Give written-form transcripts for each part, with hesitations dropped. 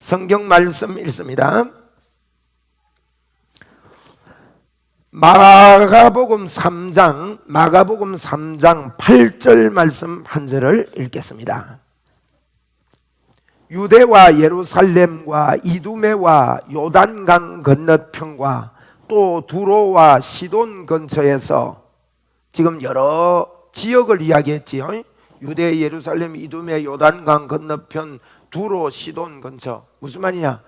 성경 말씀 읽습니다. 마가복음 3장 8절 말씀 한 절을 읽겠습니다. 유대와 예루살렘과 이두메와 요단강 건너편과 또 두로와 시돈 근처에서, 지금 여러 지역을 이야기했지요. 유대, 예루살렘, 이두메, 요단강 건너편, 두로, 시돈 근처. 무슨 말이냐?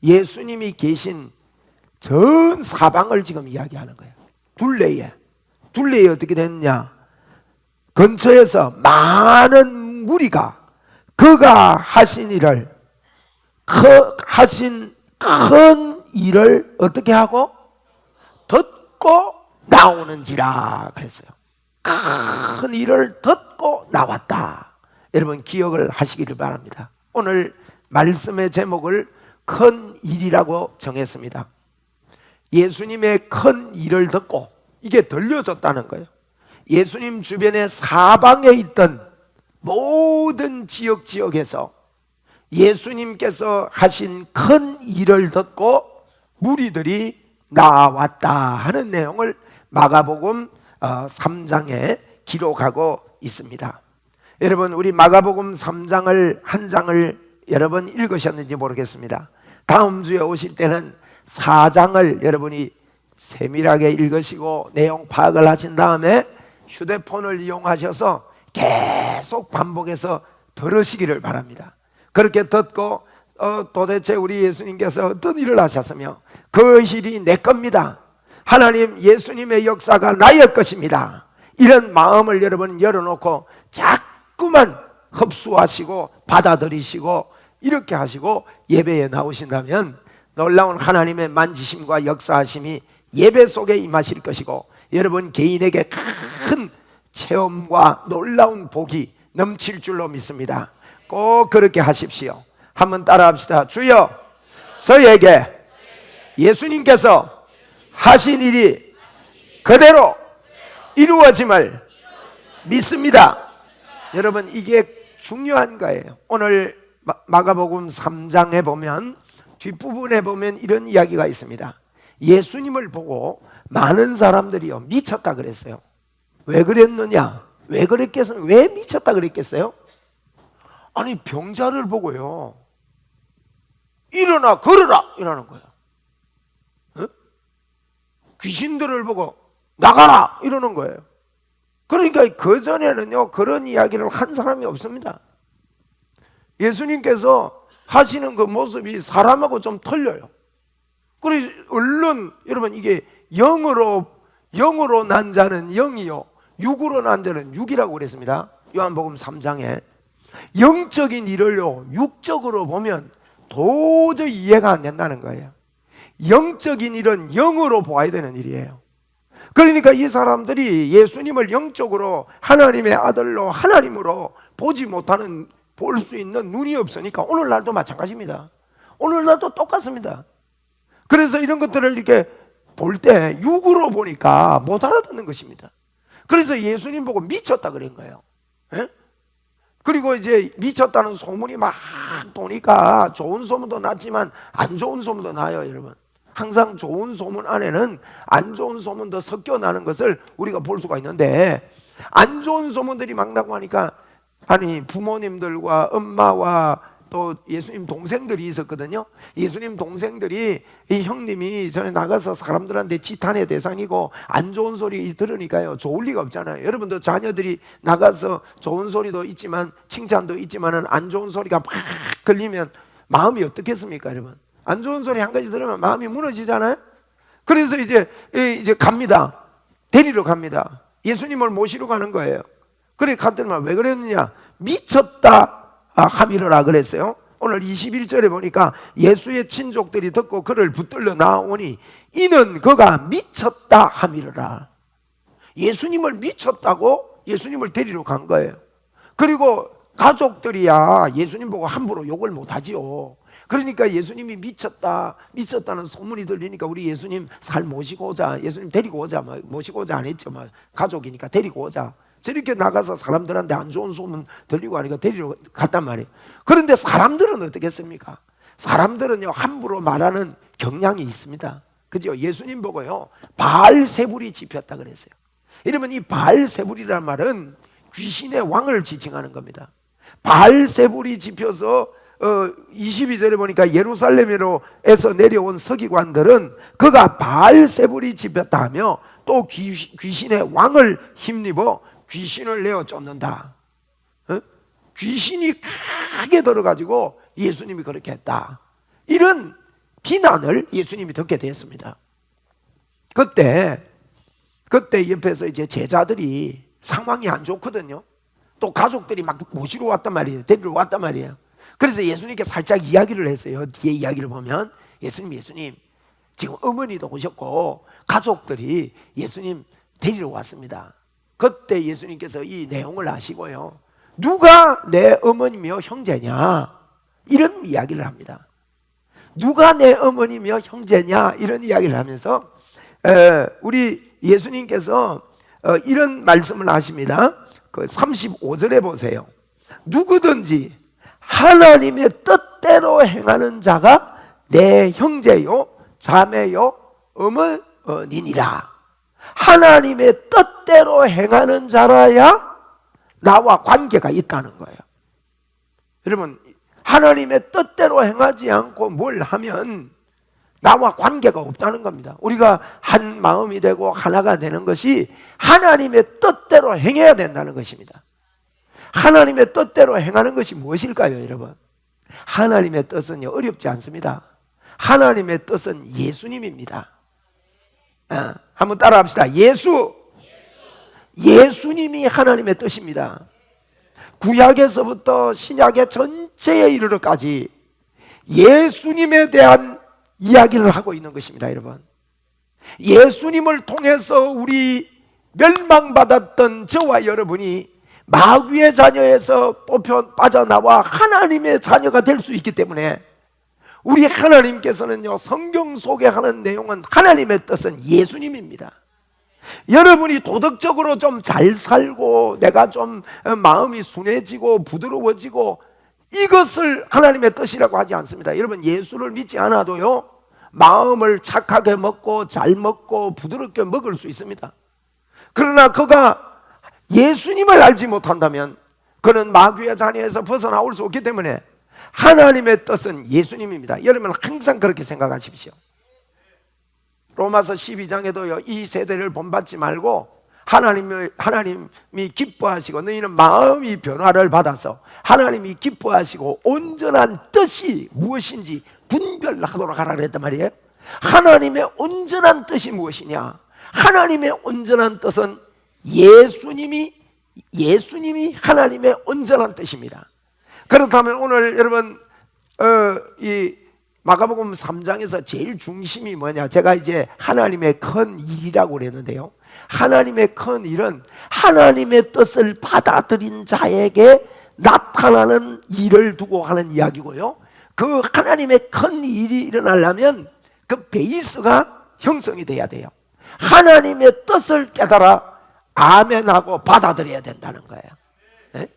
예수님이 계신 전 사방을 지금 이야기하는 거예요. 둘레에 어떻게 됐냐? 근처에서 많은 무리가 그가 하신 일을, 하신 큰 일을 어떻게 하고? 듣고 나오는지라 그랬어요. 큰 일을 듣고 나왔다. 여러분 기억을 하시기를 바랍니다. 오늘 말씀의 제목을 큰 일이라고 정했습니다. 예수님의 큰 일을 듣고 이게 들려졌다는 거예요. 예수님 주변에 사방에 있던 모든 지역에서 예수님께서 하신 큰 일을 듣고 무리들이 나왔다 하는 내용을 마가복음 3장에 기록하고 있습니다. 여러분, 우리 마가복음 3장을 한 장을 여러 번 읽으셨는지 모르겠습니다. 다음 주에 오실 때는 4장을 여러분이 세밀하게 읽으시고 내용 파악을 하신 다음에 휴대폰을 이용하셔서 계속 반복해서 들으시기를 바랍니다. 그렇게 듣고 도대체 우리 예수님께서 어떤 일을 하셨으며 그 일이 내 겁니다, 하나님, 예수님의 역사가 나의 것입니다, 이런 마음을 여러분 열어놓고 자꾸만 흡수하시고 받아들이시고 이렇게 하시고 예배에 나오신다면 놀라운 하나님의 만지심과 역사하심이 예배 속에 임하실 것이고 여러분 개인에게 큰 체험과 놀라운 복이 넘칠 줄로 믿습니다. 꼭 그렇게 하십시오. 한번 따라합시다. 주여, 저에게 예수님께서 하신 일이 그대로 이루어짐을 믿습니다. 여러분 이게 중요한 거예요. 오늘 마가복음 3장에 보면 뒷부분에 보면 이런 이야기가 있습니다. 예수님을 보고 많은 사람들이요 미쳤다 그랬어요. 왜 그랬느냐? 왜 그랬겠어요? 왜 미쳤다 그랬겠어요? 아니, 병자를 보고요 일어나 걸어라 이러는 거예요. 어? 귀신들을 보고 나가라 이러는 거예요. 그러니까 그전에는요 그런 이야기를 한 사람이 없습니다. 예수님께서 하시는 그 모습이 사람하고 좀 틀려요. 그래서 얼른 여러분 이게 영으로 난 자는 영이요 육으로 난 자는 육이라고 그랬습니다. 요한복음 3장에 영적인 일을요 육적으로 보면 도저히 이해가 안 된다는 거예요. 영적인 일은 영으로 보아야 되는 일이에요. 그러니까 이 사람들이 예수님을 영적으로 하나님의 아들로 하나님으로 보지 못하는, 볼 수 있는 눈이 없으니까 오늘날도 마찬가지입니다. 오늘날도 똑같습니다. 그래서 이런 것들을 이렇게 볼 때 육으로 보니까 못 알아듣는 것입니다. 그래서 예수님 보고 미쳤다 그런 거예요. 에? 그리고 이제 미쳤다는 소문이 막 도니까 좋은 소문도 났지만 안 좋은 소문도 나요. 여러분 항상 좋은 소문 안에는 안 좋은 소문도 섞여 나는 것을 우리가 볼 수가 있는데, 안 좋은 소문들이 막 나고 하니까 아니 부모님들과 엄마와 또 예수님 동생들이 있었거든요. 예수님 동생들이 이 형님이 전에 나가서 사람들한테 지탄의 대상이고 안 좋은 소리 들으니까요 좋을 리가 없잖아요. 여러분도 자녀들이 나가서 좋은 소리도 있지만 칭찬도 있지만은 안 좋은 소리가 막 들리면 마음이 어떻겠습니까? 여러분 안 좋은 소리 한 가지 들으면 마음이 무너지잖아요. 그래서 이제 갑니다. 데리러 갑니다. 예수님을 모시러 가는 거예요. 그래 갔더니만 왜 그랬느냐? 미쳤다 함이러라 그랬어요. 오늘 21절에 보니까 예수의 친족들이 듣고 그를 붙들려 나오니 이는 그가 미쳤다 함이러라. 예수님을 미쳤다고 예수님을 데리러 간 거예요. 그리고 가족들이야 예수님 보고 함부로 욕을 못하지요. 그러니까 예수님이 미쳤다는 소문이 들리니까 우리 예수님 살 모시고 오자, 예수님 데리고 오자, 모시고 오자 안 했죠. 가족이니까 데리고 오자. 저렇게 나가서 사람들한테 안 좋은 소문 들리고 하니까 데리러 갔단 말이에요. 그런데 사람들은 어떻겠습니까? 사람들은요 함부로 말하는 경향이 있습니다. 그죠? 예수님 보고요 바알세불이 집혔다 그랬어요. 이러면 이 바알세불이라는 말은 귀신의 왕을 지칭하는 겁니다. 바알세불이 집혀서 22절에 보니까 예루살렘에서 내려온 서기관들은 그가 바알세불이 집혔다 하며 또 귀신의 왕을 힘입어 귀신을 내어 쫓는다. 귀신이 크게 들어가지고 예수님이 그렇게 했다, 이런 비난을 예수님이 듣게 되었습니다. 그때 옆에서 이제 제자들이 상황이 안 좋거든요. 또 가족들이 막 모시러 왔단 말이에요. 데리러 왔단 말이에요. 그래서 예수님께 살짝 이야기를 했어요. 뒤에 이야기를 보면 예수님 지금 어머니도 오셨고 가족들이 예수님 데리러 왔습니다. 그때 예수님께서 이 내용을 아시고요, 누가 내 어머니며 형제냐 이런 이야기를 합니다. 누가 내 어머니며 형제냐 이런 이야기를 하면서 우리 예수님께서 이런 말씀을 하십니다. 그 35절에 보세요. 누구든지 하나님의 뜻대로 행하는 자가 내 형제요 자매요 어머니니라. 하나님의 뜻대로 행하는 자라야 나와 관계가 있다는 거예요. 여러분, 하나님의 뜻대로 행하지 않고 뭘 하면 나와 관계가 없다는 겁니다. 우리가 한 마음이 되고 하나가 되는 것이 하나님의 뜻대로 행해야 된다는 것입니다. 하나님의 뜻대로 행하는 것이 무엇일까요, 여러분? 하나님의 뜻은요 어렵지 않습니다. 하나님의 뜻은 예수님입니다. 한번 따라 합시다. 예수님이 하나님의 뜻입니다. 구약에서부터 신약의 전체에 이르러까지 예수님에 대한 이야기를 하고 있는 것입니다. 여러분, 예수님을 통해서 우리 멸망받았던 저와 여러분이 마귀의 자녀에서 뽑혀 빠져나와 하나님의 자녀가 될 수 있기 때문에 우리 하나님께서는요 성경 소개하는 내용은 하나님의 뜻은 예수님입니다. 여러분이 도덕적으로 좀 잘 살고 내가 좀 마음이 순해지고 부드러워지고 이것을 하나님의 뜻이라고 하지 않습니다. 여러분, 예수를 믿지 않아도요 마음을 착하게 먹고 잘 먹고 부드럽게 먹을 수 있습니다. 그러나 그가 예수님을 알지 못한다면 그는 마귀의 자녀에서 벗어나올 수 없기 때문에 하나님의 뜻은 예수님입니다. 여러분 항상 그렇게 생각하십시오. 로마서 12장에도요 이 세대를 본받지 말고 하나님이 기뻐하시고 너희는 마음이 변화를 받아서 하나님이 기뻐하시고 온전한 뜻이 무엇인지 분별하도록 하라 그랬단 말이에요. 하나님의 온전한 뜻이 무엇이냐? 하나님의 온전한 뜻은 예수님이 하나님의 온전한 뜻입니다. 그렇다면 오늘 여러분 이 마가복음 3장에서 제일 중심이 뭐냐? 제가 이제 하나님의 큰 일이라고 그랬는데요, 하나님의 큰 일은 하나님의 뜻을 받아들인 자에게 나타나는 일을 두고 하는 이야기고요, 그 하나님의 큰 일이 일어나려면 그 베이스가 형성이 돼야 돼요. 하나님의 뜻을 깨달아 아멘하고 받아들여야 된다는 거예요. 네?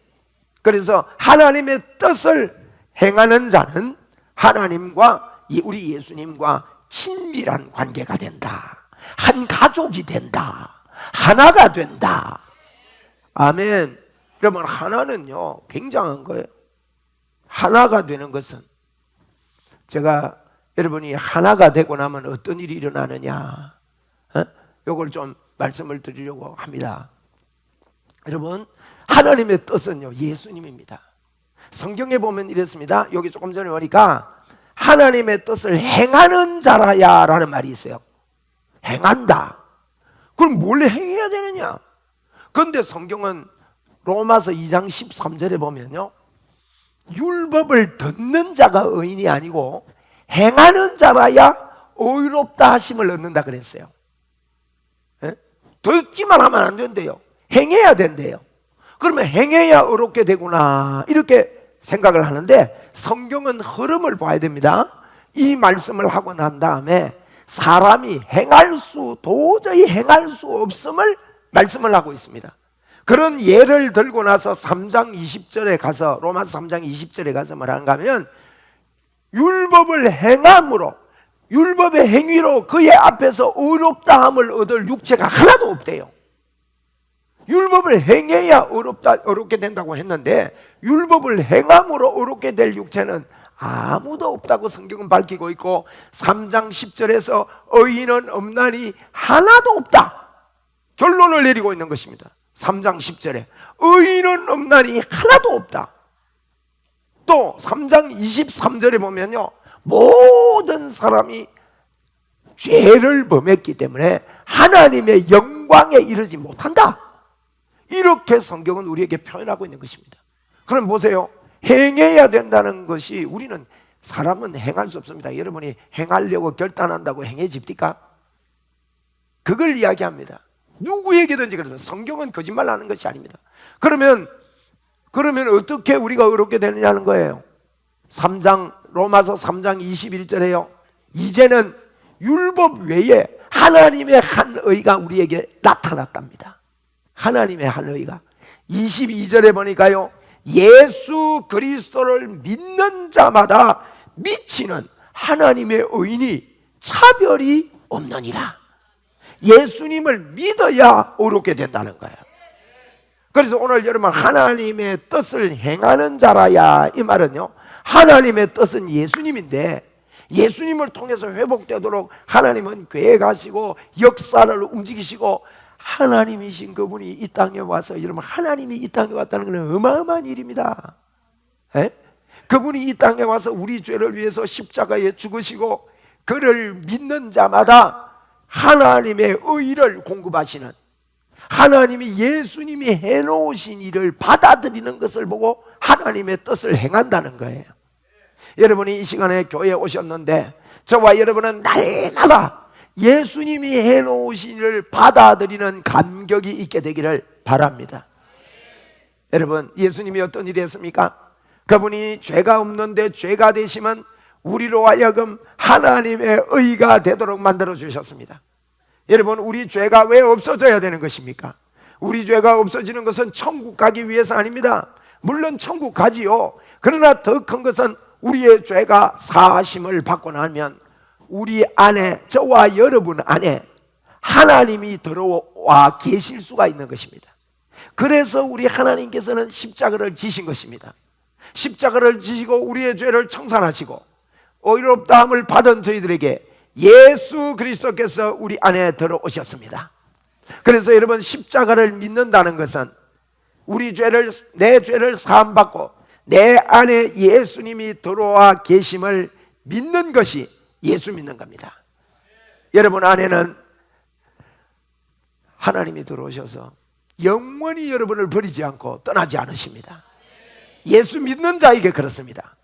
그래서 하나님의 뜻을 행하는 자는 하나님과 우리 예수님과 친밀한 관계가 된다. 한 가족이 된다. 하나가 된다. 아멘. 그러면 하나는요 굉장한 거예요. 하나가 되는 것은, 제가 여러분이 하나가 되고 나면 어떤 일이 일어나느냐, 요걸 좀 말씀을 드리려고 합니다. 여러분, 하나님의 뜻은요 예수님입니다. 성경에 보면 이랬습니다. 여기 조금 전에 보니까 하나님의 뜻을 행하는 자라야 라는 말이 있어요. 행한다. 그럼 뭘 행해야 되느냐? 그런데 성경은 로마서 2장 13절에 보면요, 율법을 듣는 자가 의인이 아니고 행하는 자라야 의롭다 하심을 얻는다 그랬어요. 듣기만 하면 안 된대요. 행해야 된대요. 그러면 행해야 의롭게 되구나 이렇게 생각을 하는데, 성경은 흐름을 봐야 됩니다. 이 말씀을 하고 난 다음에 사람이 도저히 행할 수 없음을 말씀을 하고 있습니다. 그런 예를 들고 나서 3장 20절에 가서, 로마서 3장 20절에 가서 뭐라는가 하면 율법을 행함으로, 율법의 행위로 그의 앞에서 의롭다함을 얻을 육체가 하나도 없대요. 율법을 행해야 어렵게 된다고 했는데 율법을 행함으로 어렵게 될 육체는 아무도 없다고 성경은 밝히고 있고 3장 10절에서 의인은 없나니 하나도 없다 결론을 내리고 있는 것입니다. 3장 10절에 의인은 없나니 하나도 없다. 또 3장 23절에 보면요, 모든 사람이 죄를 범했기 때문에 하나님의 영광에 이르지 못한다, 이렇게 성경은 우리에게 표현하고 있는 것입니다. 그럼 보세요, 행해야 된다는 것이, 우리는 사람은 행할 수 없습니다. 여러분이 행하려고 결단한다고 행해집니까? 그걸 이야기합니다. 누구에게든지 그렇습니다. 성경은 거짓말하는 것이 아닙니다. 그러면 어떻게 우리가 의롭게 되느냐는 거예요. 로마서 3장 21절에요, 이제는 율법 외에 하나님의 한 의가 우리에게 나타났답니다. 하나님의 한 의가 22절에 보니까요, 예수 그리스도를 믿는 자마다 미치는 하나님의 의인이 차별이 없느니라. 예수님을 믿어야 의롭게 된다는 거예요. 그래서 오늘 여러분, 하나님의 뜻을 행하는 자라야, 이 말은요, 하나님의 뜻은 예수님인데 예수님을 통해서 회복되도록 하나님은 계획하시고 역사를 움직이시고, 하나님이신 그분이 이 땅에 와서, 여러분, 하나님이 이 땅에 왔다는 것은 어마어마한 일입니다. 그분이 이 땅에 와서 우리 죄를 위해서 십자가에 죽으시고 그를 믿는 자마다 하나님의 의를 공급하시는, 하나님이 예수님이 해놓으신 일을 받아들이는 것을 보고 하나님의 뜻을 행한다는 거예요. 여러분이 이 시간에 교회에 오셨는데 저와 여러분은 날마다 예수님이 해놓으신 일을 받아들이는 감격이 있게 되기를 바랍니다. 여러분, 예수님이 어떤 일을 했습니까? 그분이 죄가 없는데 죄가 되시면 우리로 하여금 하나님의 의가 되도록 만들어 주셨습니다. 여러분, 우리 죄가 왜 없어져야 되는 것입니까? 우리 죄가 없어지는 것은 천국 가기 위해서 아닙니다. 물론 천국 가지요. 그러나 더 큰 것은 우리의 죄가 사하심을 받고 나면 우리 안에, 저와 여러분 안에 하나님이 들어와 계실 수가 있는 것입니다. 그래서 우리 하나님께서는 십자가를 지신 것입니다. 십자가를 지시고 우리의 죄를 청산하시고 의롭다함을 받은 저희들에게 예수 그리스도께서 우리 안에 들어오셨습니다. 그래서 여러분, 십자가를 믿는다는 것은 내 죄를 사함받고 내 안에 예수님이 들어와 계심을 믿는 것이 예수 믿는 겁니다. 여러분 안에는 하나님이 들어오셔서 영원히 여러분을 버리지 않고 떠나지 않으십니다. 예수 믿는 자에게 그렇습니다.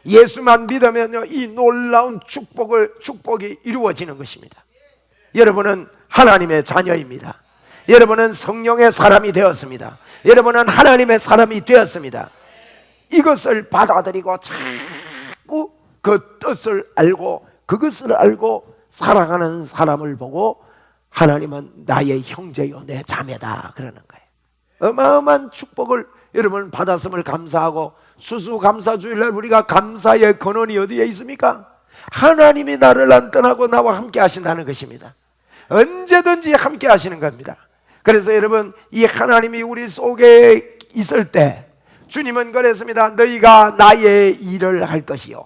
예수만 믿으면요, 이 놀라운 축복이 이루어지는 것입니다. 여러분은 하나님의 자녀입니다. 여러분은 성령의 사람이 되었습니다. 여러분은 하나님의 사람이 되었습니다. 이것을 받아들이고 자꾸 그 뜻을 알고 그것을 알고 살아가는 사람을 보고 하나님은 나의 형제요 내 자매다 그러는 거예요. 어마어마한 축복을 여러분 받았음을 감사하고, 수수감사주일날 우리가 감사의 근원이 어디에 있습니까? 하나님이 나를 안 떠나고 나와 함께 하신다는 것입니다. 언제든지 함께 하시는 겁니다. 그래서 여러분, 이 하나님이 우리 속에 있을 때 주님은 그랬습니다. 너희가 나의 일을 할 것이요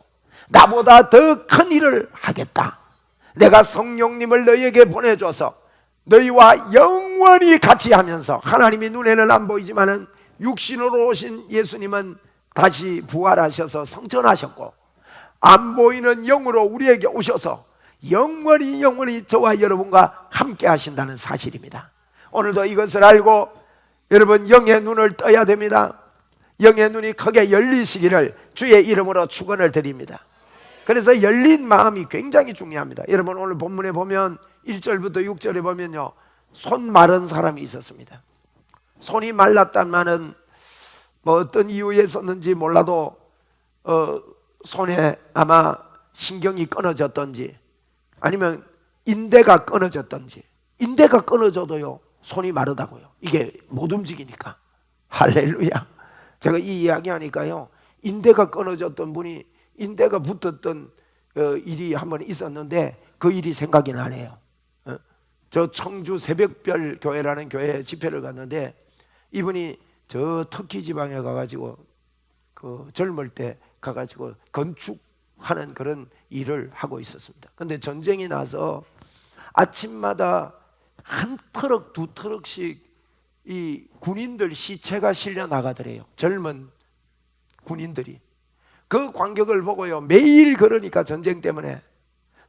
나보다 더 큰 일을 하겠다. 내가 성령님을 너희에게 보내줘서 너희와 영원히 같이 하면서, 하나님이 눈에는 안 보이지만은 육신으로 오신 예수님은 다시 부활하셔서 성천하셨고 안 보이는 영으로 우리에게 오셔서 영원히 저와 여러분과 함께 하신다는 사실입니다. 오늘도 이것을 알고 여러분, 영의 눈을 떠야 됩니다. 영의 눈이 크게 열리시기를 주의 이름으로 축원을 드립니다. 그래서 열린 마음이 굉장히 중요합니다. 여러분, 오늘 본문에 보면 1절부터 6절에 보면요, 손 마른 사람이 있었습니다. 손이 말랐단 말은 뭐 어떤 이유에 있었는지 몰라도 손에 아마 신경이 끊어졌던지 아니면 인대가 끊어졌던지, 인대가 끊어져도요 손이 마르다고요. 이게 못 움직이니까. 할렐루야. 제가 이 이야기 하니까요, 인대가 끊어졌던 분이 인대가 붙었던 일이 한번 있었는데 그 일이 생각이 나네요. 저 청주 새벽별 교회라는 교회에 집회를 갔는데 이분이 저 터키 지방에 가가지고 그 젊을 때 가가지고 건축하는 그런 일을 하고 있었습니다. 근데 전쟁이 나서 아침마다 한 트럭 두 트럭씩 이 군인들 시체가 실려 나가더래요. 젊은 군인들이. 그 광경을 보고요, 매일 그러니까 전쟁 때문에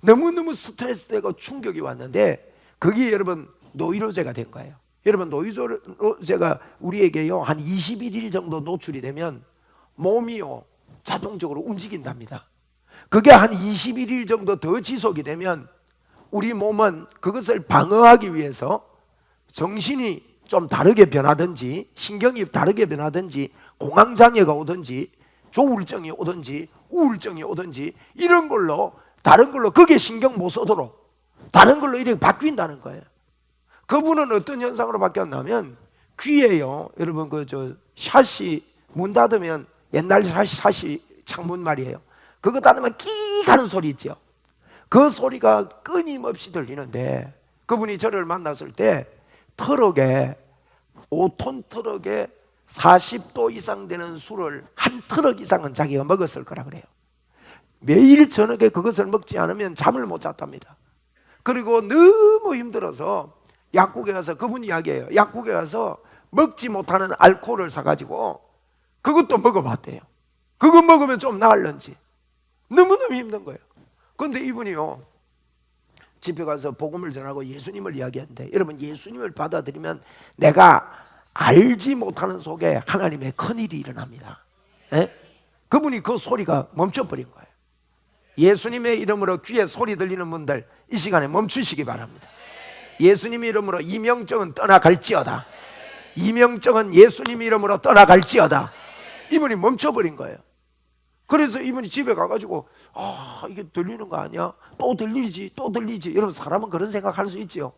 너무너무 스트레스 되고 충격이 왔는데 그게 여러분 노이로제가 된 거예요. 여러분 노이로제가 우리에게요 한 21일 정도 노출이 되면 몸이요 자동적으로 움직인답니다. 그게 한 21일 정도 더 지속이 되면 우리 몸은 그것을 방어하기 위해서 정신이 좀 다르게 변하든지 신경이 다르게 변하든지 공황장애가 오든지 조울증이 오든지 우울증이 오든지 이런 걸로 다른 걸로 그게 신경 못 쓰도록 다른 걸로 이렇게 바뀐다는 거예요. 그분은 어떤 현상으로 바뀌었냐면 귀에요 여러분 그 저 샷이 문 닫으면 옛날 샷이 창문 말이에요. 그거 닫으면 끼 가는 소리 있죠. 그 소리가 끊임없이 들리는데 그분이 저를 만났을 때 트럭에 5톤 트럭에 40도 이상 되는 술을 한 트럭 이상은 자기가 먹었을 거라 그래요. 매일 저녁에 그것을 먹지 않으면 잠을 못 잤답니다. 그리고 너무 힘들어서 약국에 가서 그분 이야기예요. 약국에 가서 먹지 못하는 알코올을 사가지고 그것도 먹어봤대요. 그거 먹으면 좀 나을런지 너무너무 힘든 거예요. 그런데 이분이요 집에 가서 복음을 전하고 예수님을 이야기하는데 여러분 예수님을 받아들이면 내가 알지 못하는 속에 하나님의 큰일이 일어납니다. 네? 그분이 그 소리가 멈춰버린 거예요. 예수님의 이름으로 귀에 소리 들리는 분들 이 시간에 멈추시기 바랍니다. 예수님의 이름으로 이명증은 떠나갈지어다. 이명증은 예수님 이름으로 떠나갈지어다. 이분이 멈춰버린 거예요. 그래서 이분이 집에 가가지고 이게 들리는 거 아니야? 또 들리지 또 들리지. 여러분 사람은 그런 생각할 수 있지요.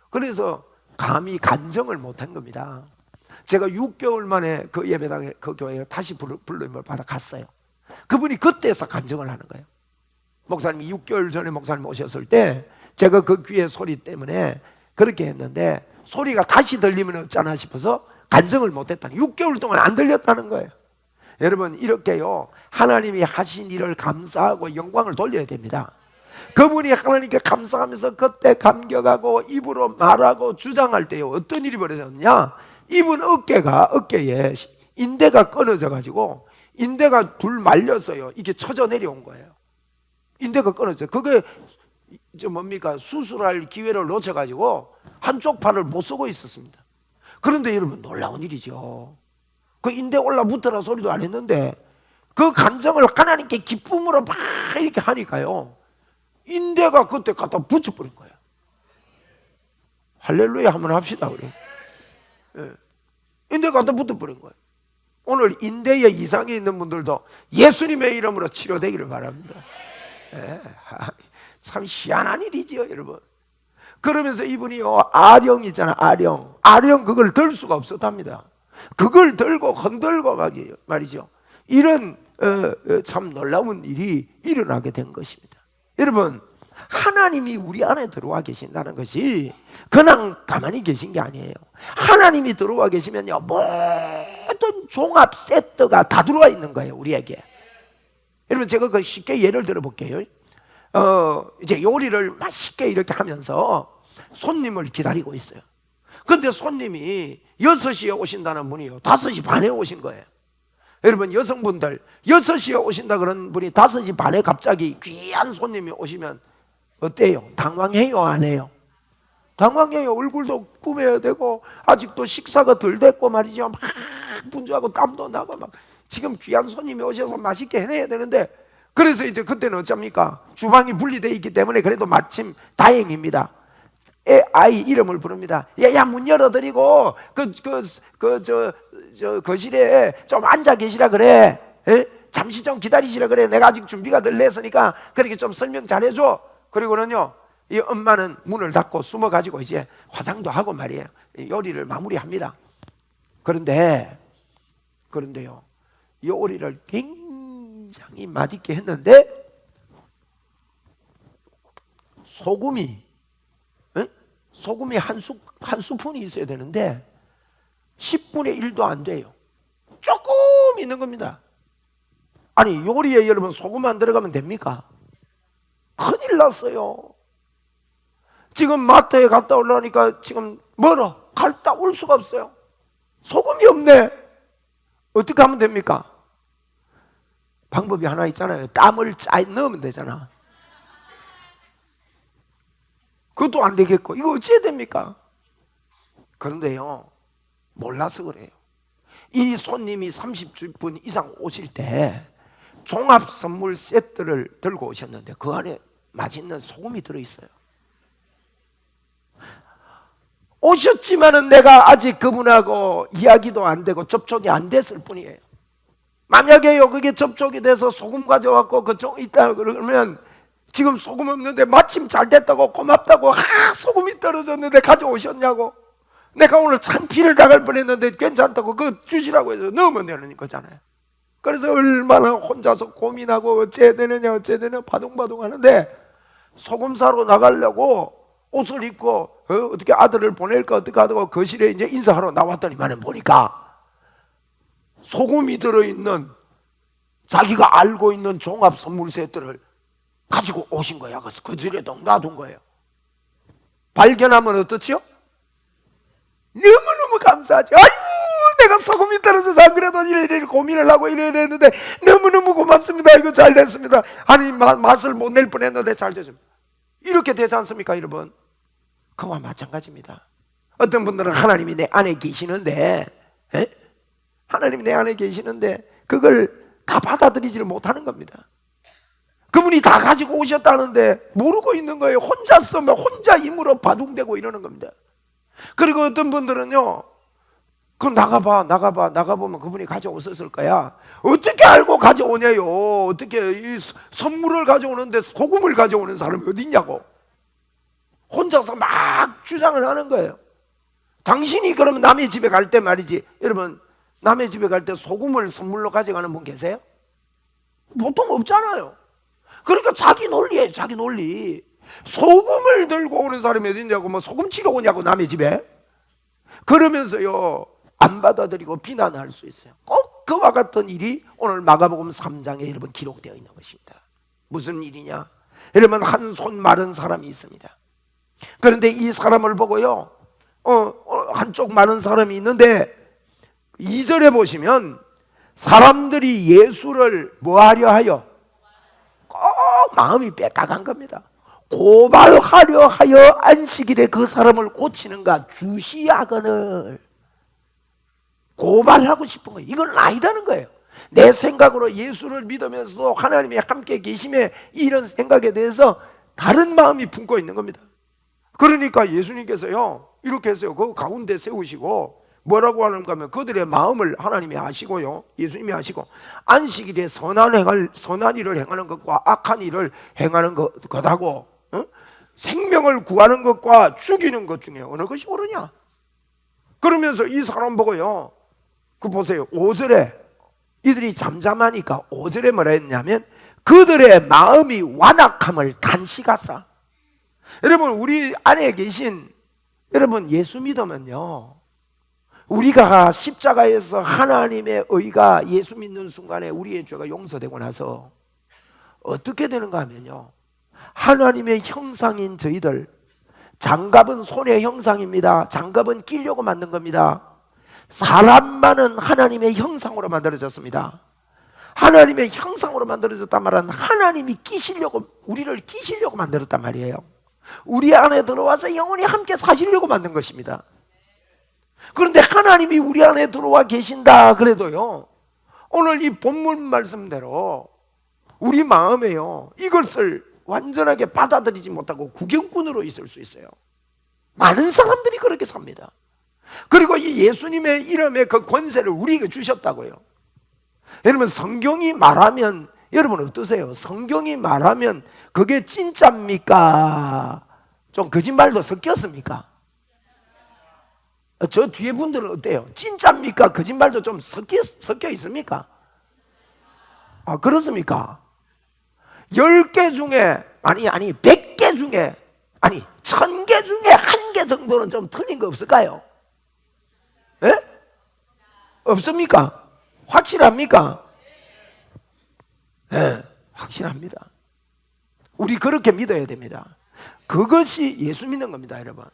그래서 감히 간정을 못한 겁니다. 제가 6개월 만에 그 예배당에 그 교회에 다시 불림을 받아 갔어요. 그분이 그때서 간정을 하는 거예요. 목사님이 6개월 전에 목사님 오셨을 때 제가 그 귀의 소리 때문에 그렇게 했는데 소리가 다시 들리면 어쩌나 싶어서 간정을 못했다는 6개월 동안 안 들렸다는 거예요. 여러분 이렇게요 하나님이 하신 일을 감사하고 영광을 돌려야 됩니다. 그분이 하나님께 감사하면서 그때 감격하고 입으로 말하고 주장할 때요 어떤 일이 벌어졌냐? 이분 어깨에 인대가 끊어져 가지고 인대가 둘 말려서요 이게 쳐져 내려온 거예요. 인대가 끊어져. 그게 뭡니까? 수술할 기회를 놓쳐 가지고 한쪽 팔을 못 쓰고 있었습니다. 그런데 여러분 놀라운 일이죠. 그 인대 올라붙어라 소리도 안 했는데 그 감정을 하나님께 기쁨으로 막 이렇게 하니까요 인대가 그때 갖다 붙여버린 거예요. 할렐루야 한번 합시다 우리. 인대가 갖다 붙어버린 거예요. 오늘 인대에 이상이 있는 분들도 예수님의 이름으로 치료되기를 바랍니다. 참 희한한 일이지요 여러분. 그러면서 이분이요 아령 있잖아 아령 그걸 들 수가 없었답니다. 그걸 들고 흔들고 말이죠. 이런 참 놀라운 일이 일어나게 된 것입니다. 여러분 하나님이 우리 안에 들어와 계신다는 것이 그냥 가만히 계신 게 아니에요. 하나님이 들어와 계시면요 모든 종합 세트가 다 들어와 있는 거예요 우리에게. 여러분 제가 그 쉽게 예를 들어 볼게요. 이제 요리를 맛있게 이렇게 하면서 손님을 기다리고 있어요. 근데 손님이 6시에 오신다는 분이요 5시 반에 오신 거예요. 여러분 여성분들 6시에 오신다 그런 분이 5시 반에 갑자기 귀한 손님이 오시면 어때요? 당황해요 안 해요? 당황해요. 얼굴도 꾸며야 되고 아직도 식사가 덜 됐고 말이죠 막 분주하고 땀도 나고 막 지금 귀한 손님이 오셔서 맛있게 해내야 되는데 그래서 이제 그때는 어쩝니까? 주방이 분리되어 있기 때문에 그래도 마침 다행입니다. 아이 이름을 부릅니다. 야 문 열어드리고 저 거실에 좀 앉아 계시라 그래. 잠시 좀 기다리시라 그래. 내가 아직 준비가 덜 됐으니까 그렇게 좀 설명 잘해줘. 그리고는요 이 엄마는 문을 닫고 숨어가지고 이제 화장도 하고 말이에요 요리를 마무리합니다. 그런데요 이 요리를 굉장히 굉장히 맛있게 했는데 소금이 한 스푼이 있어야 되는데 10분의 1도 안 돼요. 조금 있는 겁니다. 아니, 요리에 여러분 소금 안 들어가면 됩니까? 큰일 났어요. 지금 마트에 갔다 오려니까 지금 멀어. 갔다 올 수가 없어요. 소금이 없네. 어떻게 하면 됩니까? 방법이 하나 있잖아요. 땀을 넣으면 되잖아. 그것도 안 되겠고, 이거 어찌해야 됩니까? 그런데요, 몰라서 그래요. 이 손님이 30분 이상 오실 때 종합 선물 세트를 들고 오셨는데 그 안에 맛있는 소금이 들어있어요. 오셨지만은 내가 아직 그분하고 이야기도 안 되고 접촉이 안 됐을 뿐이에요. 만약에요, 그게 접촉이 돼서 소금 가져왔고 그쪽 있다 그러면 지금 소금 없는데 마침 잘 됐다고 고맙다고, 소금이 떨어졌는데 가져오셨냐고, 내가 오늘 창피를 당할 뻔했는데 괜찮다고 그거 주시라고 해서 넣으면 되는 거잖아요. 그래서 얼마나 혼자서 고민하고 어째야 되느냐 바둥바둥 하는데, 소금 사러 나가려고 옷을 입고 어떻게 아들을 보낼까 어떻게 하다가 거실에 이제 인사하러 나왔더니만 보니까 소금이 들어있는 자기가 알고 있는 종합 선물 세트를 가지고 오신 거야. 그래서 거실에 놔둔 거예요. 발견하면 어떻지요? 너무너무 감사하죠. 아이고, 내가 소금이 떨어져서 안 그래도 이래 고민을 하고 이랬는데 너무너무 고맙습니다. 이거 잘 됐습니다. 아니, 맛을 못 낼 뻔했는데 잘 됐습니다. 이렇게 되지 않습니까, 여러분? 그와 마찬가지입니다. 어떤 분들은 하나님이 내 안에 계시는데, 하나님이 내 안에 계시는데 그걸 다 받아들이지를 못하는 겁니다. 그분이 다 가지고 오셨다는데 모르고 있는 거예요. 혼자 쓰면 혼자 힘으로 바둥대고 이러는 겁니다. 그리고 어떤 분들은요, 그럼 나가보면 그분이 가져오셨을 거야. 어떻게 알고 가져오냐요. 어떻게 이 선물을 가져오는데 소금을 가져오는 사람이 어디 있냐고 혼자서 막 주장을 하는 거예요. 당신이 그러면 남의 집에 갈 때 말이지, 여러분, 남의 집에 갈 때 소금을 선물로 가져가는 분 계세요? 보통 없잖아요. 그러니까 자기 논리예요, 자기 논리. 소금을 들고 오는 사람이 어디 있냐고, 뭐 소금 치러 오냐고 남의 집에. 그러면서요, 안 받아들이고 비난할 수 있어요. 꼭 그와 같은 일이 오늘 마가복음 3장에 여러분 기록되어 있는 것입니다. 무슨 일이냐? 여러분, 한 손 마른 사람이 있습니다. 그런데 이 사람을 보고요, 한쪽 마른 사람이 있는데 2절에 보시면 사람들이 예수를 뭐하려 하여? 꼭 마음이 뺏어간 겁니다. 고발하려 하여 안식일에 그 사람을 고치는가 주시하거늘. 고발하고 싶은 거예요. 이건 아니다는 거예요. 내 생각으로 예수를 믿으면서도 하나님이 함께 계심에 이런 생각에 대해서 다른 마음이 품고 있는 겁니다. 그러니까 예수님께서요, 이렇게 해서요, 그 가운데 세우시고 뭐라고 하는가 하면 그들의 마음을 하나님이 아시고요, 예수님이 아시고 안식일에 선한 일을 행하는 것과 악한 일을 행하는 것하고 생명을 구하는 것과 죽이는 것 중에 어느 것이 옳으냐. 그러면서 이 사람 보고요, 그 보세요, 5절에 이들이 잠잠하니까 5절에 뭐라 했냐면 그들의 마음이 완악함을 간식하사. 여러분, 우리 안에 계신 여러분, 예수 믿으면요, 우리가 십자가에서 하나님의 의가 예수 믿는 순간에 우리의 죄가 용서되고 나서 어떻게 되는가 하면요, 하나님의 형상인 저희들, 장갑은 손의 형상입니다. 장갑은 끼려고 만든 겁니다. 사람만은 하나님의 형상으로 만들어졌습니다. 하나님의 형상으로 만들어졌단 말은 하나님이 우리를 끼시려고 만들었단 말이에요. 우리 안에 들어와서 영원히 함께 사시려고 만든 것입니다. 그런데 하나님이 우리 안에 들어와 계신다 그래도요, 오늘 이 본문 말씀대로 우리 마음에요, 이것을 완전하게 받아들이지 못하고 구경꾼으로 있을 수 있어요. 많은 사람들이 그렇게 삽니다. 그리고 이 예수님의 이름의 그 권세를 우리에게 주셨다고요. 여러분, 성경이 말하면 여러분 어떠세요? 성경이 말하면 그게 진짜입니까? 좀 거짓말도 섞였습니까? 저 뒤에 분들은 어때요? 진짜입니까? 거짓말도 좀 섞여 있습니까? 아, 그렇습니까? 10개 중에, 아니 100개 중에, 아니 1000개 중에 1개 정도는 좀 틀린 거 없을까요? 예? 없습니까? 확실합니까? 예, 확실합니다. 우리 그렇게 믿어야 됩니다. 그것이 예수 믿는 겁니다, 여러분.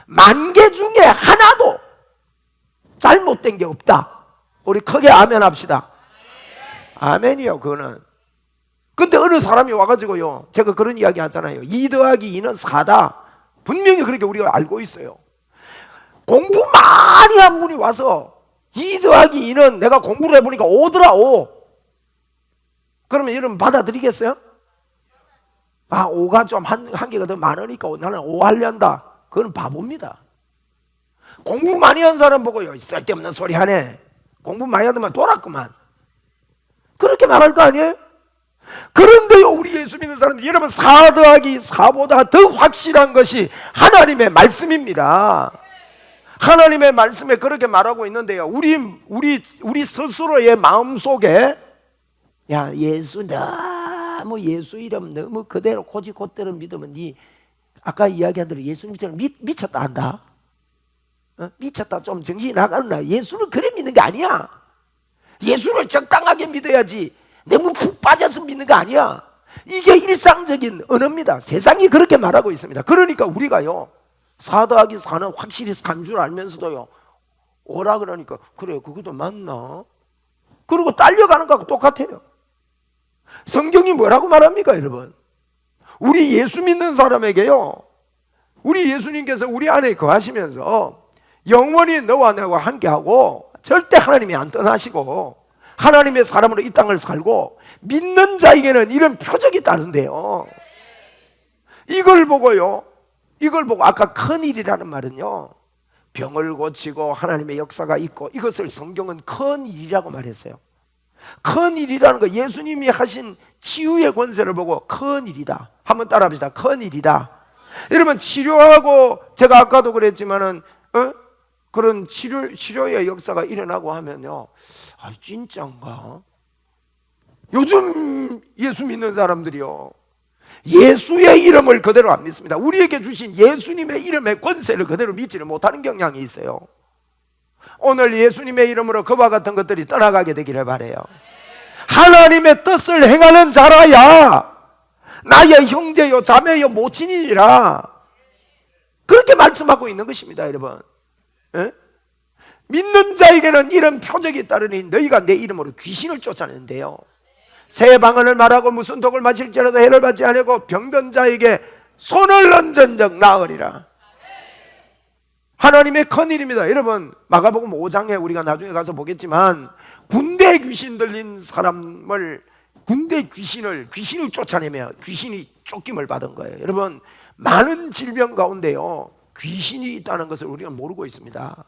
10,000개 중에 하나도 잘못된 게 없다. 우리 크게 아멘 합시다. 아멘이요, 그거는. 근데 어느 사람이 와가지고요, 제가 그런 이야기 하잖아요. 2 더하기 2는 4다. 분명히 그렇게 우리가 알고 있어요. 공부 많이 한 분이 와서 2 더하기 2는 내가 공부를 해보니까 5더라 5. 그러면 여러분 받아들이겠어요? 아, 5가 좀 한 개가 더 많으니까 나는 5 하려한다. 그건 바보입니다. 공부 많이 한 사람 보고요, 쓸데없는 소리 하네. 공부 많이 하더만 돌았구만. 그렇게 말할 거 아니에요? 그런데요, 우리 예수 믿는 사람들, 여러분 4 더하기 4보다 더 확실한 것이 하나님의 말씀입니다. 하나님의 말씀에 그렇게 말하고 있는데요, 우리 스스로의 마음속에 야, 예수 너무 예수 이름 너무 그대로 곧대로 믿으면 니 아까 이야기한 대로 예수님처럼 미쳤다 한다. 미쳤다, 좀 정신이 나가는다. 예수를 그래 믿는 게 아니야. 예수를 적당하게 믿어야지 너무 푹 빠져서 믿는 거 아니야. 이게 일상적인 언어입니다. 세상이 그렇게 말하고 있습니다. 그러니까 우리가요, 4 더하기 4는 확실히 3 줄 알면서도요, 5라 그러니까 그래, 그것도 맞나? 그리고 딸려가는 거하고 똑같아요. 성경이 뭐라고 말합니까, 여러분? 우리 예수 믿는 사람에게요, 우리 예수님께서 우리 안에 거하시면서 영원히 너와 나와 함께하고 절대 하나님이 안 떠나시고 하나님의 사람으로 이 땅을 살고 믿는 자에게는 이런 표적이 따른대요. 이걸 보고 아까 큰일이라는 말은요, 병을 고치고 하나님의 역사가 있고, 이것을 성경은 큰일이라고 말했어요. 큰일이라는 거, 예수님이 하신 치유의 권세를 보고 큰일이다. 한번 따라 합시다. 큰일이다. 여러분, 치료하고, 제가 아까도 그랬지만은 그런 치료의 역사가 일어나고 하면요, 아, 진짠가? 요즘 예수 믿는 사람들이요, 예수의 이름을 그대로 안 믿습니다. 우리에게 주신 예수님의 이름의 권세를 그대로 믿지를 못하는 경향이 있어요. 오늘 예수님의 이름으로 그와 같은 것들이 떠나가게 되기를 바라요. 하나님의 뜻을 행하는 자라야 나의 형제요 자매요 모친이니라, 그렇게 말씀하고 있는 것입니다, 여러분. 에? 믿는 자에게는 이런 표적이 따르니 너희가 내 이름으로 귀신을 쫓아내는데요, 새 방언을 말하고 무슨 독을 마실지라도 해를 받지 아니하고 병든 자에게 손을 얹은 적 나으리라. 하나님의 큰일입니다. 여러분, 마가복음 5장에 우리가 나중에 가서 보겠지만, 군대 귀신 들린 사람을, 군대 귀신을 쫓아내며 귀신이 쫓김을 받은 거예요. 여러분, 많은 질병 가운데요, 귀신이 있다는 것을 우리는 모르고 있습니다.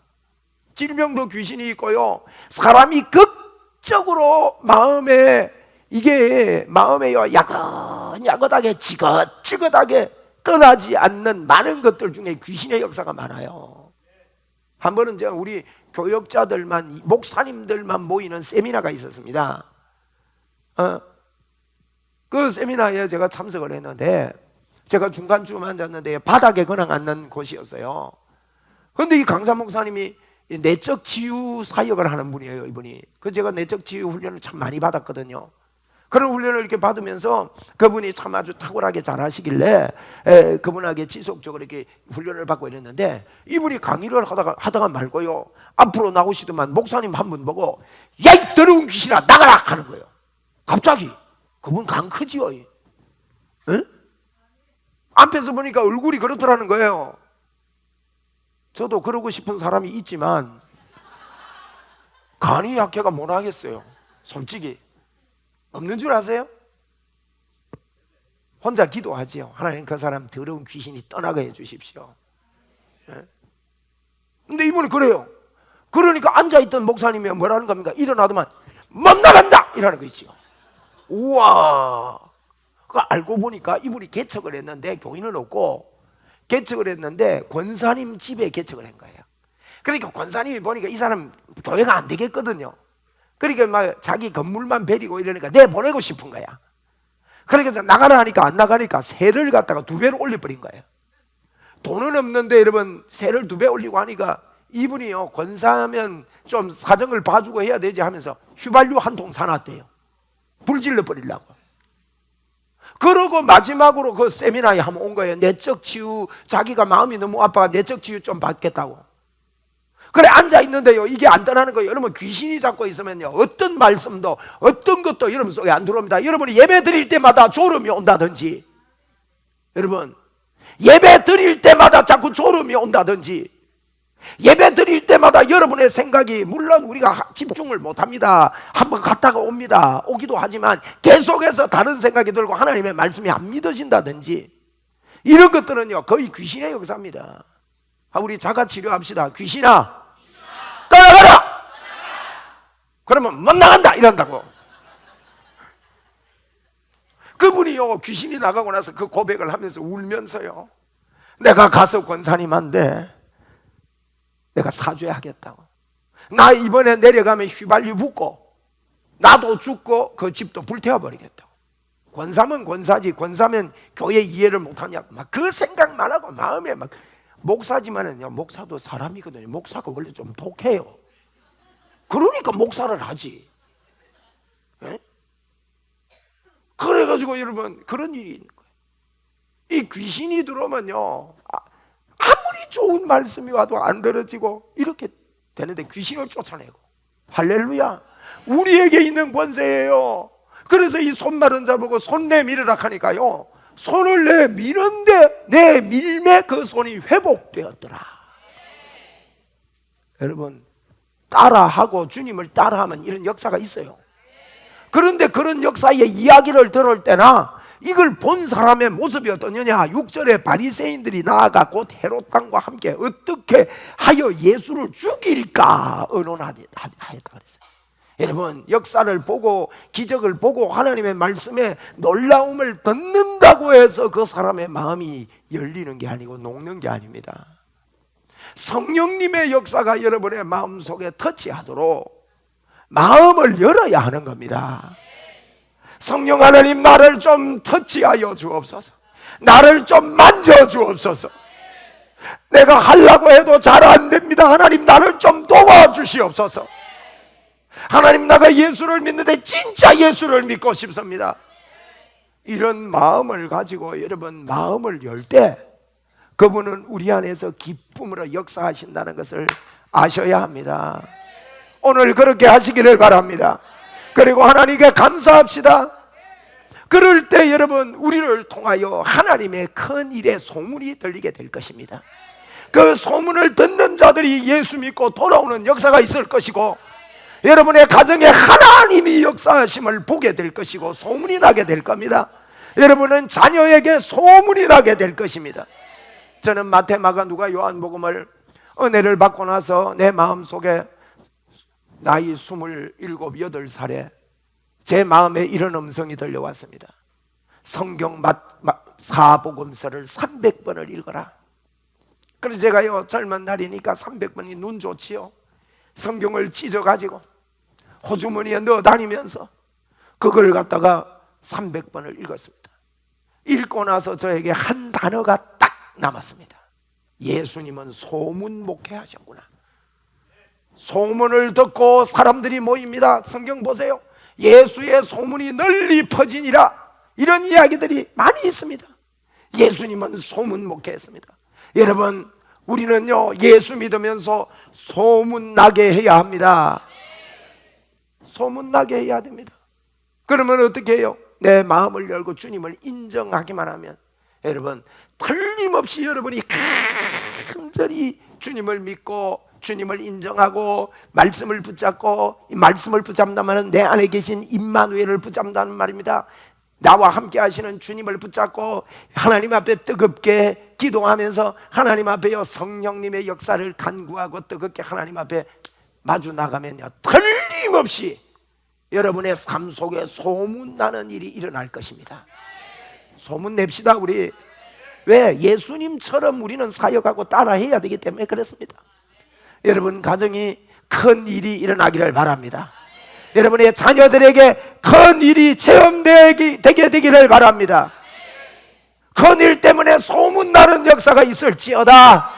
질병도 귀신이 있고요, 사람이 극적으로 마음에요, 야긋야긋하게 지긋지긋하게 떠나지 않는 많은 것들 중에 귀신의 역사가 많아요. 한 번은 제가 우리 교역자들만, 목사님들만 모이는 세미나가 있었습니다. 그 세미나에 제가 참석을 했는데, 제가 중간쯤 앉았는데 바닥에 그냥 앉는 곳이었어요. 그런데 이 강사 목사님이 내적 치유 사역을 하는 분이에요, 이분이. 제가 내적 치유 훈련을 참 많이 받았거든요. 그런 훈련을 이렇게 받으면서 그분이 참 아주 탁월하게 잘 하시길래 그분에게 지속적으로 이렇게 훈련을 받고 이랬는데, 이분이 강의를 하다가 말고요, 앞으로 나오시더만 목사님 한 분 보고 야, 이 더러운 귀신아 나가라 하는 거예요. 갑자기. 그분 강 크지요. 응? 앞에서 보니까 얼굴이 그렇더라는 거예요. 저도 그러고 싶은 사람이 있지만 간이 약해가 못 하겠어요. 솔직히. 없는 줄 아세요? 혼자 기도하지요. 하나님, 그 사람 더러운 귀신이 떠나게 해주십시오. 근데 이분은 그래요. 그러니까 앉아있던 목사님이 뭐라는 겁니까? 일어나더만 못 나간다! 이라는 거 있죠. 우와. 그 알고 보니까 이분이 개척을 했는데, 교인은 없고 개척을 했는데 권사님 집에 개척을 한 거예요. 그러니까 권사님이 보니까 이 사람 교회가 안 되겠거든요. 그러니까 막 자기 건물만 베리고 이러니까 내 보내고 싶은 거야. 그러니까 나가라 하니까 안 나가니까 세를 갖다가 2배로 올려버린 거예요. 돈은 없는데 여러분 세를 2배 올리고 하니까 이분이요, 권사하면 좀 사정을 봐주고 해야 되지 하면서 휘발유 한 통 사놨대요. 불질러 버리려고. 그러고 마지막으로 그 세미나에 한번 온 거예요. 내적 치유, 자기가 마음이 너무 아파가 내적 치유 좀 받겠다고. 그래 앉아 있는데요, 이게 안 떠나는 거예요. 여러분 귀신이 잡고 있으면요, 어떤 말씀도 어떤 것도 여러분 속에 안 들어옵니다. 여러분이 예배 드릴 때마다 졸음이 온다든지, 여러분 예배 드릴 때마다 자꾸 졸음이 온다든지, 예배 드릴 때마다 여러분의 생각이, 물론 우리가 집중을 못합니다. 한번 갔다가 옵니다. 오기도 하지만 계속해서 다른 생각이 들고 하나님의 말씀이 안 믿어진다든지, 이런 것들은요 거의 귀신의 역사입니다. 우리 자가치료합시다. 귀신아 떠나가라! 그러면 못 나간다 이런다고. 그분이요, 귀신이 나가고 나서 그 고백을 하면서 울면서요, 내가 가서 권사님한테 내가 사죄하겠다고. 나 이번에 내려가면 휘발유 붓고 나도 죽고 그 집도 불태워버리겠다고. 권사면 권사지, 권사면 교회 이해를 못하냐, 막 그 생각만 하고 마음에 막. 목사지만은요, 목사도 사람이거든요. 목사가 원래 좀 독해요. 그러니까 목사를 하지. 네? 그래가지고 여러분 그런 일이 있는 거예요. 이 귀신이 들어오면요, 아무리 좋은 말씀이 와도 안 들어지고 이렇게 되는데 귀신을 쫓아내고. 할렐루야. 우리에게 있는 권세예요. 그래서 이 손마른 자보고 손 내밀으라 하니까요, 손을 내미는데 내 밀매 그 손이 회복되었더라. 여러분 따라하고 주님을 따라하면 이런 역사가 있어요. 그런데 그런 역사의 이야기를 들을 때나 이걸 본 사람의 모습이 어떠냐냐, 6절에 바리새인들이 나아가 곧 헤롯 왕과 함께 어떻게 하여 예수를 죽일까 의논하였다 그랬어요. 여러분 역사를 보고 기적을 보고 하나님의 말씀에 놀라움을 듣는다고 해서 그 사람의 마음이 열리는 게 아니고 녹는 게 아닙니다. 성령님의 역사가 여러분의 마음속에 터치하도록 마음을 열어야 하는 겁니다. 성령 하나님, 나를 좀 터치하여 주옵소서. 나를 좀 만져 주옵소서. 내가 하려고 해도 잘 안 됩니다. 하나님 나를 좀 도와주시옵소서. 하나님, 나가 예수를 믿는데 진짜 예수를 믿고 싶습니다. 이런 마음을 가지고 여러분 마음을 열 때 그분은 우리 안에서 기쁨으로 역사하신다는 것을 아셔야 합니다. 오늘 그렇게 하시기를 바랍니다. 그리고 하나님께 감사합시다. 그럴 때 여러분 우리를 통하여 하나님의 큰 일의 소문이 들리게 될 것입니다. 그 소문을 듣는 자들이 예수 믿고 돌아오는 역사가 있을 것이고, 여러분의 가정에 하나님이 역사하심을 보게 될 것이고 소문이 나게 될 겁니다. 여러분은 자녀에게 소문이 나게 될 것입니다. 저는 마태, 마가, 누가, 요한복음을 은혜를 받고 나서 내 마음속에 나이 27, 8살에 제 마음에 이런 음성이 들려왔습니다. 성경 사복음서를 300번을 읽어라. 그래서 제가요, 젊은 날이니까 300번이 눈 좋지요. 성경을 찢어가지고 호주머니에 넣어 다니면서 그걸 갖다가 300번을 읽었습니다. 읽고 나서 저에게 한 단어가 딱 남았습니다. 예수님은 소문 목회하셨구나. 소문을 듣고 사람들이 모입니다. 성경 보세요. 예수의 소문이 널리 퍼지니라, 이런 이야기들이 많이 있습니다. 예수님은 소문 목회했습니다. 여러분 우리는요 예수 믿으면서 소문나게 해야 합니다. 소문나게 해야 됩니다. 그러면 어떻게 해요? 내 마음을 열고 주님을 인정하기만 하면 여러분 틀림없이 여러분이 간절히 주님을 믿고 주님을 인정하고 말씀을 붙잡고, 이 말씀을 붙잡는다면 내 안에 계신 임마누엘을 붙잡는다는 말입니다. 나와 함께 하시는 주님을 붙잡고 하나님 앞에 뜨겁게 기도하면서 하나님 앞에요 성령님의 역사를 간구하고 뜨겁게 하나님 앞에 마주 나가면요 틀림없이 여러분의 삶 속에 소문나는 일이 일어날 것입니다. 소문 냅시다. 우리 왜? 예수님처럼 우리는 사역하고 따라해야 되기 때문에 그렇습니다. 여러분 가정이 큰 일이 일어나기를 바랍니다. 여러분의 자녀들에게 큰 일이 체험되게 되기를 바랍니다. 큰 일 때문에 소문나는 역사가 있을지어다.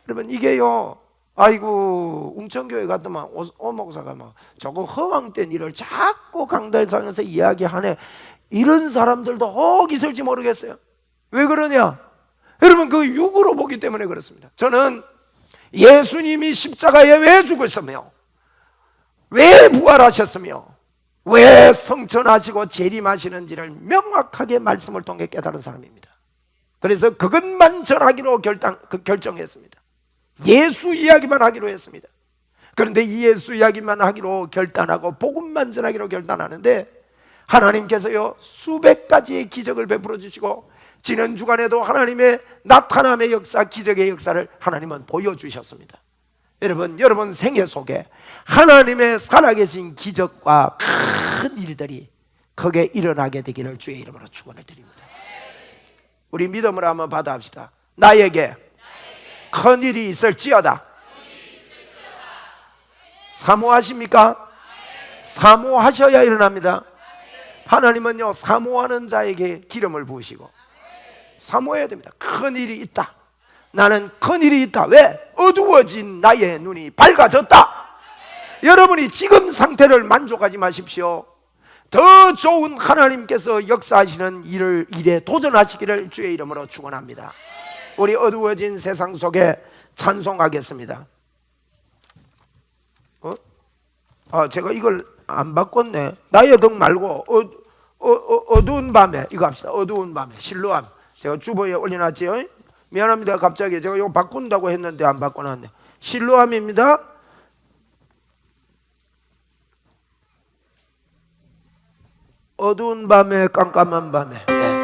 여러분 이게요, 아이고 웅천교회 갔더만 오목사가 막 저거 허황된 일을 자꾸 강단상에서 이야기하네, 이런 사람들도 혹 있을지 모르겠어요. 왜 그러냐? 여러분 그 육으로 보기 때문에 그렇습니다. 저는 예수님이 십자가에 왜 죽으셨며, 왜 부활하셨으며, 왜 성천하시고 재림하시는지를 명확하게 말씀을 통해 깨달은 사람입니다. 그래서 그것만 전하기로 결정했습니다. 예수 이야기만 하기로 했습니다. 그런데 이 예수 이야기만 하기로 결단하고 복음만 전하기로 결단하는데, 하나님께서요 수백 가지의 기적을 베풀어 주시고 지난 주간에도 하나님의 나타남의 역사, 기적의 역사를 하나님은 보여주셨습니다. 여러분 생애 속에 하나님의 살아계신 기적과 큰 일들이 크게 일어나게 되기를 주의 이름으로 축원을 드립니다. 우리 믿음으로 한번 받아합시다. 나에게 큰 일이 있을지어다. 사모하십니까? 사모하셔야 일어납니다. 하나님은요 사모하는 자에게 기름을 부으시고 사모해야 됩니다. 큰 일이 있다. 나는 큰 일이 있다. 왜? 어두워진 나의 눈이 밝아졌다. 여러분이 지금 상태를 만족하지 마십시오. 더 좋은 하나님께서 역사하시는 일에 도전하시기를 주의 이름으로 축원합니다. 우리 어두워진 세상 속에 찬송하겠습니다. 제가 이걸 안 바꿨네. 나의 등 말고 어두운 밤에 이거 합시다. 어두운 밤에 실로암 제가 주보에 올려놨지요. 미안합니다. 갑자기 제가 이거 바꾼다고 했는데 안 바꿔놨네. 실로암입니다. 어두운 밤에 깜깜한 밤에. 네.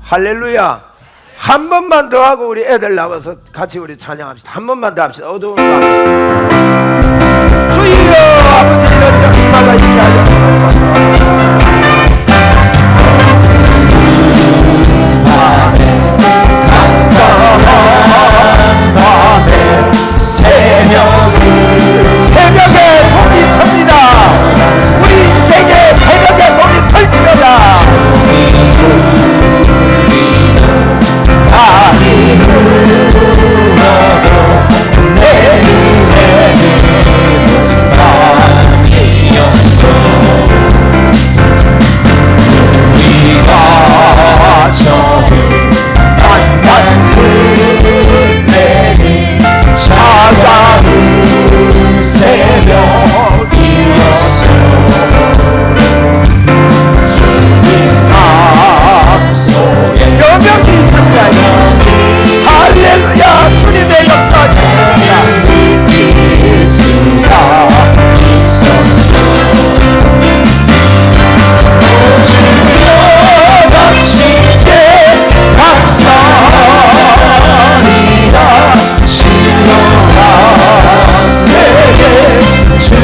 할렐루야. 한 번만 더 하고 우리 애들 나와서 같이 우리 찬양합시다. 한 번만 더 합시다. 어두운 밤에 주여 아버지 이런 역사가 있게 하여 주옵소서. 밤에 깜깜한 밤에 새벽에 봄이 텁니다. 우리 인생의 새벽에 봄이 털지어다. 다시 흘러도 내 눈에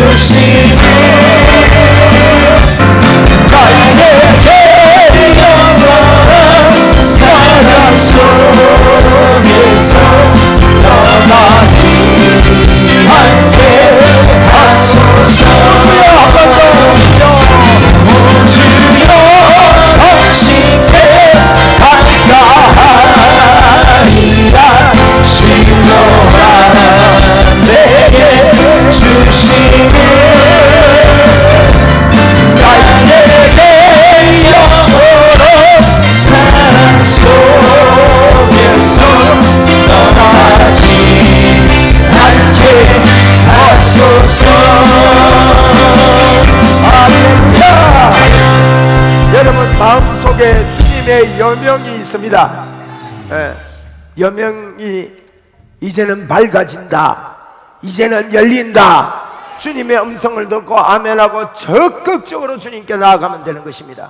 주시네. 나에게 영원한 사랑 속에서 떠나지 않게 하소서. 우주여 당신께 감사하리라. 신령한 내게 주시네. 나에게 영원한 사랑 속에서 떠나지 않게 하소서. 할렐루야. 여러분 마음속에 주님의 여명이 있습니다. 여명이 이제는 밝아진다, 이제는 열린다. 주님의 음성을 듣고 아멘하고 적극적으로 주님께 나아가면 되는 것입니다.